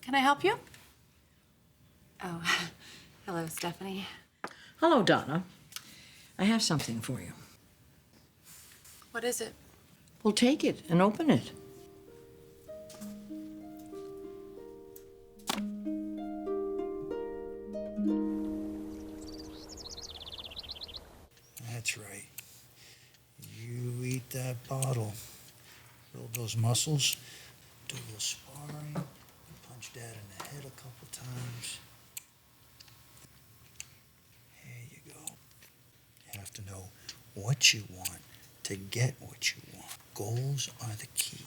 Can I help you? Oh, hello, Stephanie. Hello, Donna. I have something for you. What is it? Well, take it and open it. That's right. You eat that bottle, build those muscles, do a little sparring, punch Dad in the head a couple times. There you go. You have to know what you want to get what you want. Goals are the key.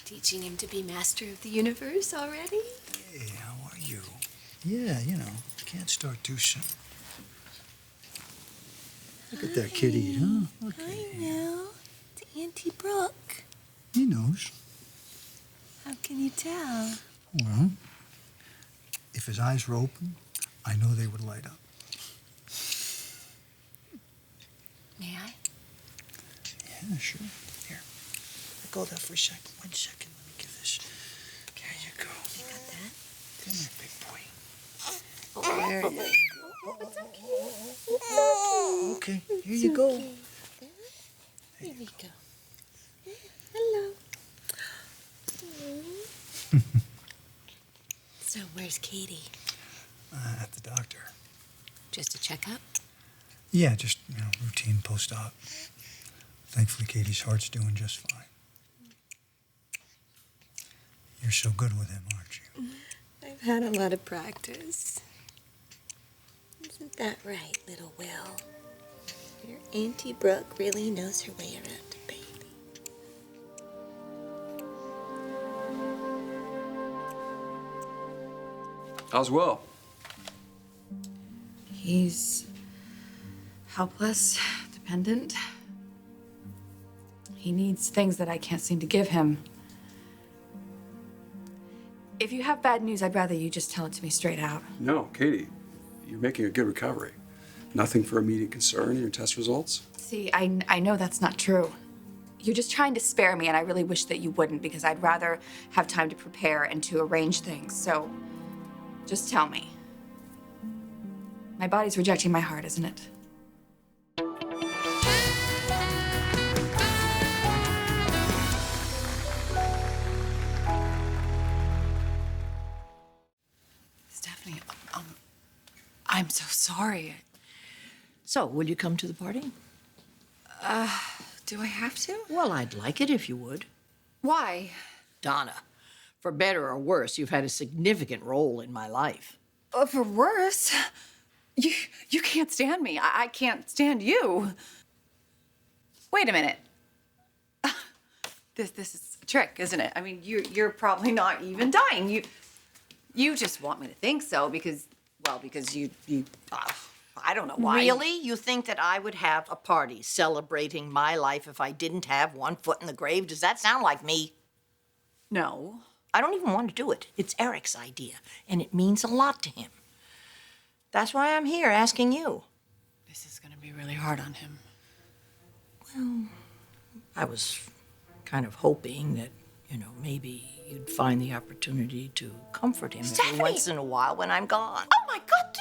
Teaching him to be master of the universe already? Hey, how are you? Yeah, can't start too soon. Look at that kid eat, huh? Look at I him. know. It's Auntie Brooke. He knows. How can you tell? Well, if his eyes were open, I know they would light up. May I? Yeah, sure. Here. Let go of that for a second. 1 second. Let me give this. There you go. You got that? Come here, big boy. Oh, there it is. Okay, here you go. Okay. Here we go. Hello. So, where's Katie? At the doctor. Just a checkup? Yeah, just, routine post-op. Thankfully, Katie's heart's doing just fine. You're so good with him, aren't you? I've had a lot of practice. Isn't that right, little Will? Your Auntie Brooke really knows her way around a baby. How's Will? He's helpless, dependent. He needs things that I can't seem to give him. If you have bad news, I'd rather you just tell it to me straight out. No, Katie, you're making a good recovery. Nothing for immediate concern in your test results? See, I know that's not true. You're just trying to spare me, and I really wish that you wouldn't, because I'd rather have time to prepare and to arrange things. So, just tell me. My body's rejecting my heart, isn't it? Stephanie, I'm so sorry. So, will you come to the party? Do I have to? Well, I'd like it if you would. Why? Donna, for better or worse, you've had a significant role in my life. For worse, you can't stand me. I can't stand you. Wait a minute. This is a trick, isn't it? I mean, you're probably not even dying. You just want me to think so because you I don't know why. Really? You think that I would have a party celebrating my life if I didn't have one foot in the grave? Does that sound like me? No. I don't even want to do it. It's Eric's idea, and it means a lot to him. That's why I'm here asking you. This is gonna be really hard on him. Well, I was kind of hoping that, maybe you'd find the opportunity to comfort him every once in a while when I'm gone. Oh my God,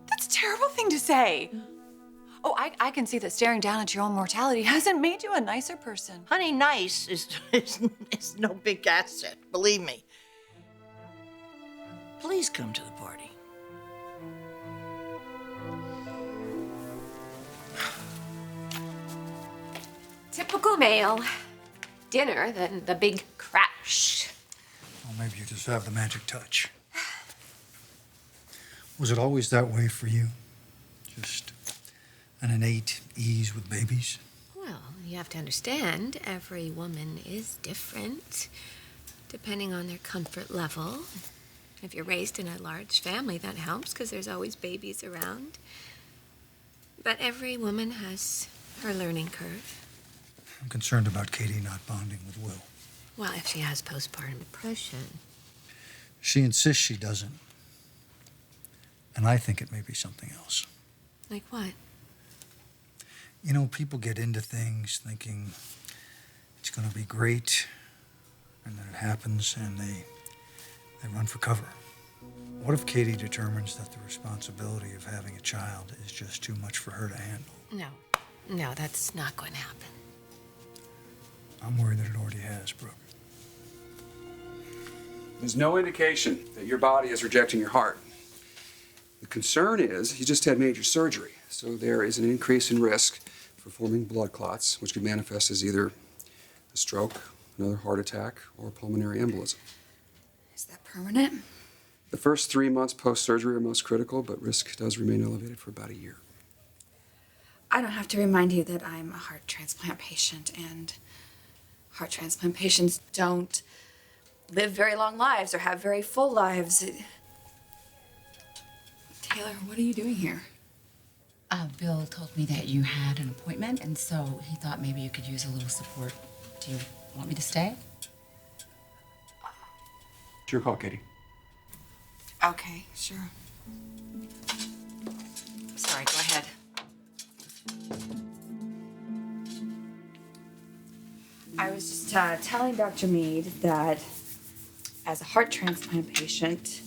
that's a terrible thing to say. Oh, I can see that staring down at your own mortality hasn't made you a nicer person. Honey, nice is no big asset, believe me. Please come to the party. Typical male. Dinner, then the big crash. Well, maybe you just have the magic touch. Was it always that way for you? Just an innate ease with babies? Well, you have to understand, every woman is different, depending on their comfort level. If you're raised in a large family, that helps, because there's always babies around. But every woman has her learning curve. I'm concerned about Katie not bonding with Will. Well, if she has postpartum depression. She insists she doesn't. And I think it may be something else. Like what? People get into things thinking it's going to be great, and then it happens, and they They run for cover. What if Katie determines that the responsibility of having a child is just too much for her to handle? No, that's not going to happen. I'm worried that it already has, Brooke. There's no indication that your body is rejecting your heart. The concern is you just had major surgery, so there is an increase in risk for forming blood clots, which could manifest as either a stroke, another heart attack, or pulmonary embolism. Is that permanent? The first 3 months post-surgery are most critical, but risk does remain elevated for about a year. I don't have to remind you that I'm a heart transplant patient, and heart transplant patients don't live very long lives or have very full lives. Taylor, what are you doing here? Bill told me that you had an appointment, and so he thought maybe you could use a little support. Do you want me to stay? It's your call, Katie. Okay, sure. Sorry, go ahead. I was just telling Dr. Mead that as a heart transplant patient,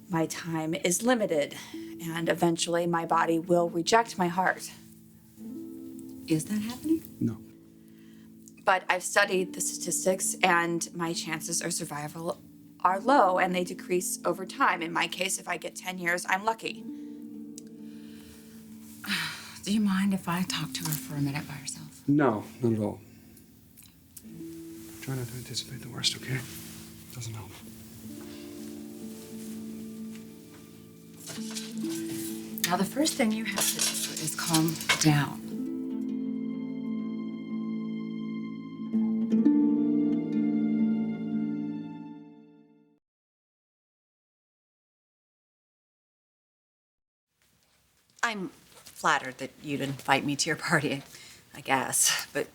my time is limited, and eventually my body will reject my heart. Is that happening? No. But I've studied the statistics, and my chances of survival are low, and they decrease over time. In my case, if I get 10 years, I'm lucky. Do you mind if I talk to her for a minute by herself? No, not at all. Try not to anticipate the worst, okay? Doesn't help. Now, the first thing you have to do is calm down. I'm flattered that you'd invite me to your party, I guess. But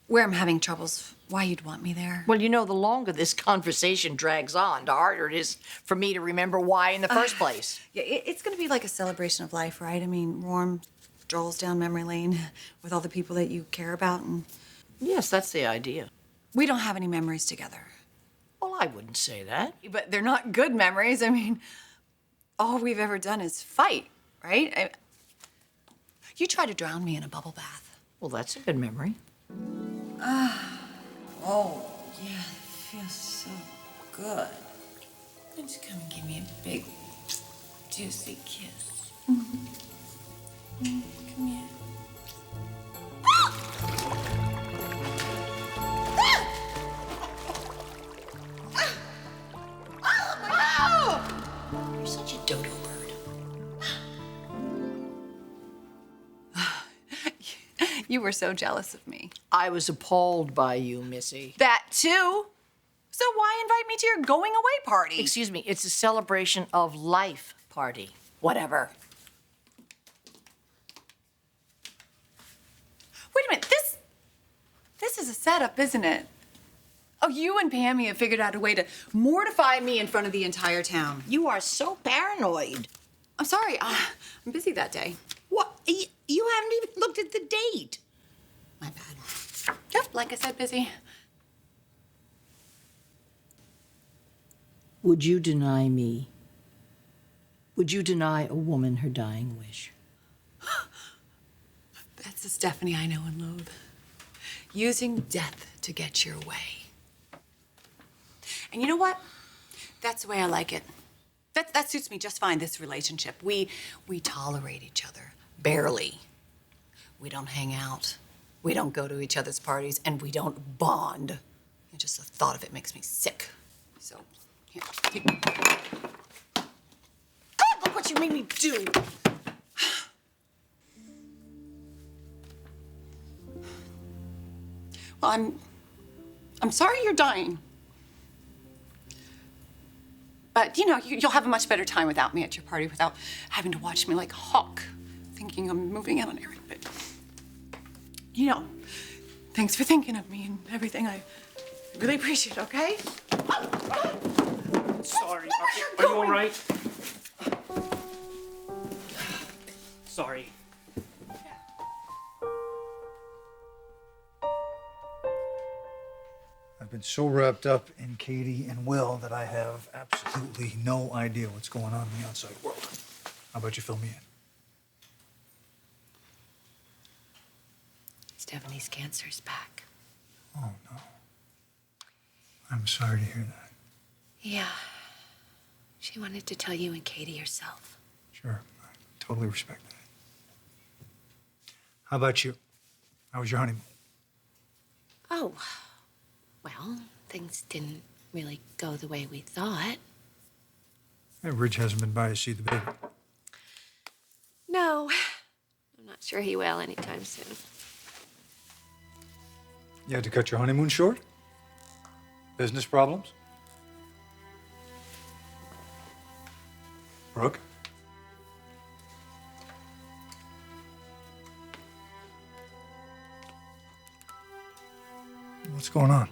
where I'm having troubles, why you'd want me there? Well, you know, the longer this conversation drags on, the harder it is for me to remember why in the first place. Yeah, it's going to be like a celebration of life, right? I mean, warm strolls down memory lane with all the people that you care about, and Yes, that's the idea. we don't have any memories together. Well, I wouldn't say that. But they're not good memories. I mean, all we've ever done is fight, right? You tried to drown me in a bubble bath. Well, that's a good memory. Oh, yeah, it feels so good. Just come and give me a big, juicy kiss. Come here. You're such a dodo bird. You were so jealous of me. I was appalled by you, Missy. That too? So why invite me to your going away party? Excuse me, it's a celebration of life party. Whatever. Wait a minute, this is a setup, isn't it? Oh, you and Pammy have figured out a way to mortify me in front of the entire town. You are so paranoid. I'm sorry, I'm busy that day. What? You haven't even looked at the date. My bad. Yep, like I said, busy. Would you deny me? Would you deny a woman her dying wish? That's the Stephanie I know and loathe. Using death to get your way. And you know what? That's the way I like it. That suits me just fine, this relationship. We tolerate each other, barely. We don't hang out. We don't go to each other's parties, and we don't bond. And just the thought of it makes me sick. So, here. God, look what you made me do! Well, I'm sorry you're dying. But, you know, you'll have a much better time without me at your party, without having to watch me like a hawk, thinking I'm moving out on Eric. But, you know, thanks for thinking of me and everything. I really appreciate it, okay? Sorry. Are you all right? Sorry. I've I've been so wrapped up in Katie and Will that I have absolutely no idea what's going on in the outside world. How about you fill me in? Stephanie's cancer's back. Oh, no. I'm sorry to hear that. Yeah. She wanted to tell you and Katie herself. Sure, I totally respect that. How about you? How was your honeymoon? Oh, well, things didn't really go the way we thought. Yeah, Ridge hasn't been by to see the baby. No, I'm not sure he will anytime soon. You had to cut your honeymoon short? Business problems? Brooke? What's going on?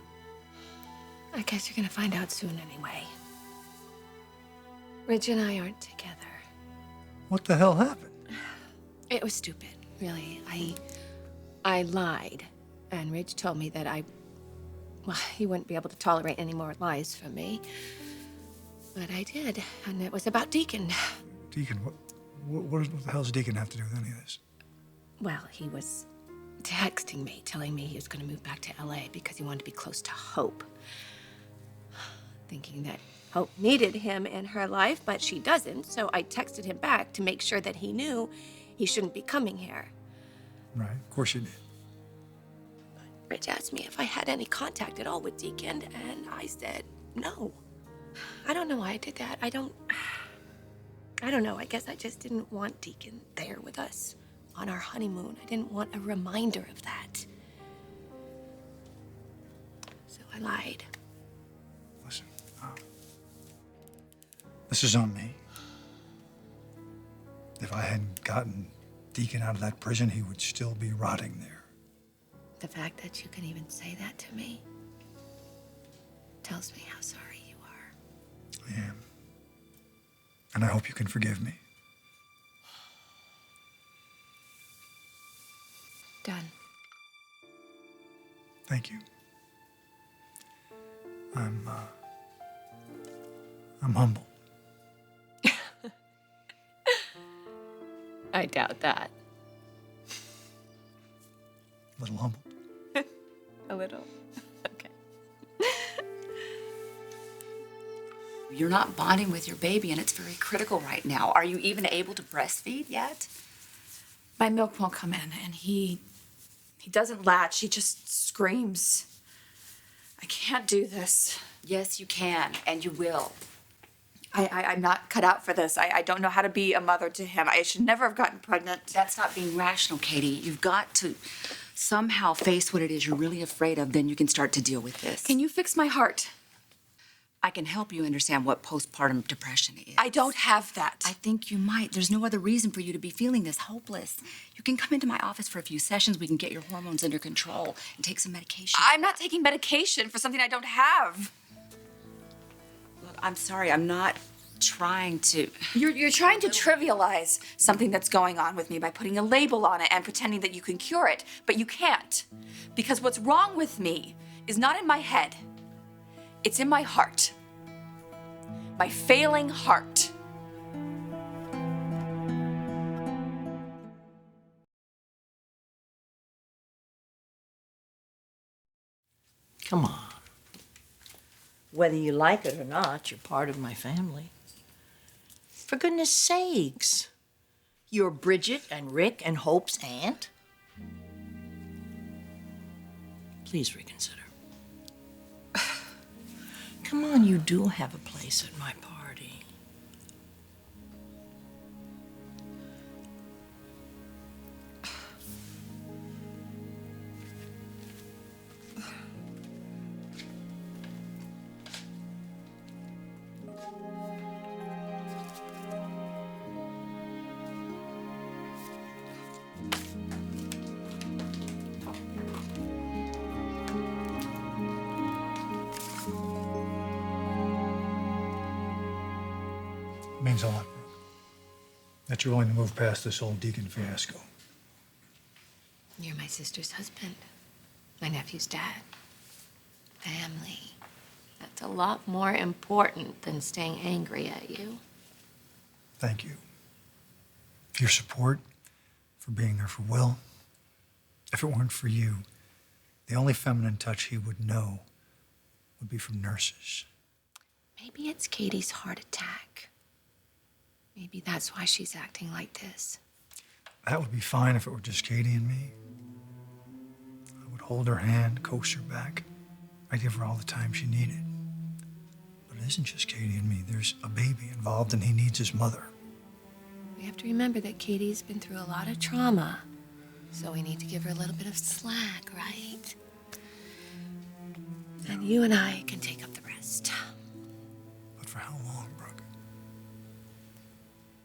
I guess you're gonna find out soon anyway. Ridge and I aren't together. What the hell happened? It was stupid, really. I lied, and Ridge told me that he wouldn't be able to tolerate any more lies from me. But I did, and it was about Deacon. Deacon, what the hell does Deacon have to do with any of this? Well, he was texting me, telling me he was going to move back to LA because he wanted to be close to Hope. Thinking that Hope needed him in her life, but she doesn't, so I texted him back to make sure that he knew he shouldn't be coming here. Right, of course you did. Rich asked me if I had any contact at all with Deacon, and I said no. I don't know why I did that. I don't know. I guess I just didn't want Deacon there with us on our honeymoon. I didn't want a reminder of that. So I lied. Listen, this is on me. If I hadn't gotten Deacon out of that prison, he would still be rotting there. The fact that you can even say that to me tells me how sorry you are. I am. And I hope you can forgive me. Done. Thank you. I'm humble. I doubt that. A little humble. A little. Okay. You're not bonding with your baby, and it's very critical right now. Are you even able to breastfeed yet? My milk won't come in, and he doesn't latch. He just screams. I can't do this. Yes, you can, and you will. I'm not cut out for this. I don't know how to be a mother to him. I should never have gotten pregnant. That's not being rational, Katie. You've got to somehow face what it is you're really afraid of, then you can start to deal with this. Can you fix my heart? I can help you understand what postpartum depression is. I don't have that. I think you might. There's no other reason for you to be feeling this hopeless. You can come into my office for a few sessions. We can get your hormones under control and take some medication. I'm not taking medication for something I don't have. Look, I'm sorry. I'm not trying to... You're trying to trivialize something that's going on with me by putting a label on it and pretending that you can cure it, but you can't. Because what's wrong with me is not in my head. It's in my heart. My failing heart. Come on. Whether you like it or not, you're part of my family. For goodness sakes. You're Bridget and Rick and Hope's aunt. Please reconsider. Come on, you do have a place at my party. Means a lot, Brooke. That you're willing to move past this whole Deacon fiasco. You're my sister's husband, my nephew's dad. family. That's a lot more important than staying angry at you. Thank you. For your support, for being there for Will. If it weren't for you, the only feminine touch he would know would be from nurses. Maybe it's Katie's heart attack. Maybe that's why she's acting like this. That would be fine if it were just Katie and me. I would hold her hand, coax her back. I'd give her all the time she needed. But it isn't just Katie and me. There's a baby involved, and he needs his mother. We have to remember that Katie's been through a lot of trauma, so we need to give her a little bit of slack, right? And you and I can take up the rest. But for how long, Brooke?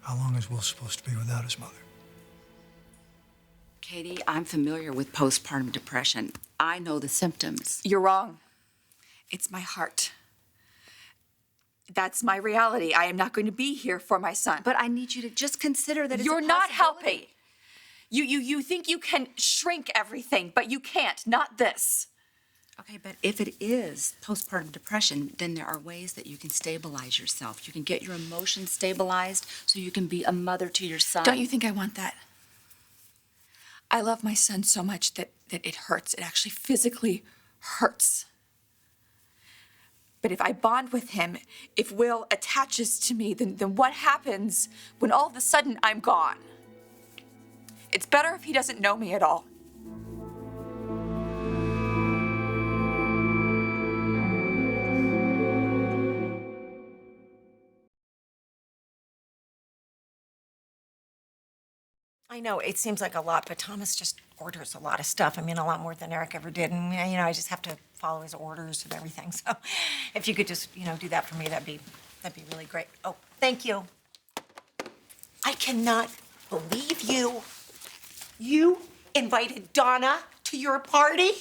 How long is Will supposed to be without his mother? Katie, I'm familiar with postpartum depression. I know the symptoms. You're wrong. It's my heart. That's my reality. I am not going to be here for my son. But I need you to just consider that it's You're a not possibility. helping. You think you can shrink everything, but you can't. Not this. Okay, but if it is postpartum depression, then there are ways that you can stabilize yourself. You can get your emotions stabilized so you can be a mother to your son. Don't you think I want that? I love my son so much that it hurts. It actually physically hurts. But if I bond with him, if Will attaches to me, then what happens when all of a sudden I'm gone? It's better if he doesn't know me at all. I know it seems like a lot, but Thomas just orders a lot of stuff. I mean, a lot more than Eric ever did. And, I just have to follow his orders and everything. So if you could just, do that for me, that'd be really great. Oh, thank you. I cannot believe you. You invited Donna to your party?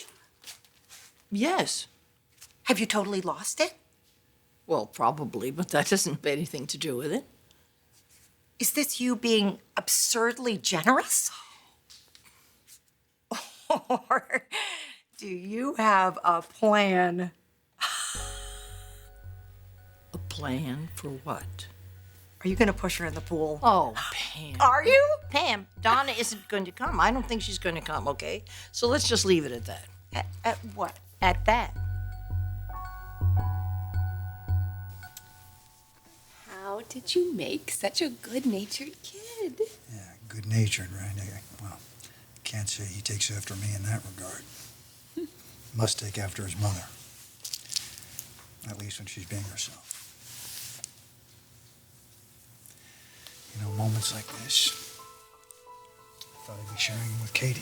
Yes. Have you totally lost it? Well, probably, but that doesn't have anything to do with it. Is this you being absurdly generous? Or do you have a plan? A plan for what? Are you going to push her in the pool? Oh, Pam. Are you? Pam, Donna isn't going to come. I don't think she's going to come, okay? So let's just leave it at that. At what? At that. How did you make such a good-natured kid? Yeah, good-natured, right? Well, can't say he takes after me in that regard. Must take after his mother. At least when she's being herself. Moments like this, I thought I'd be sharing them with Katie.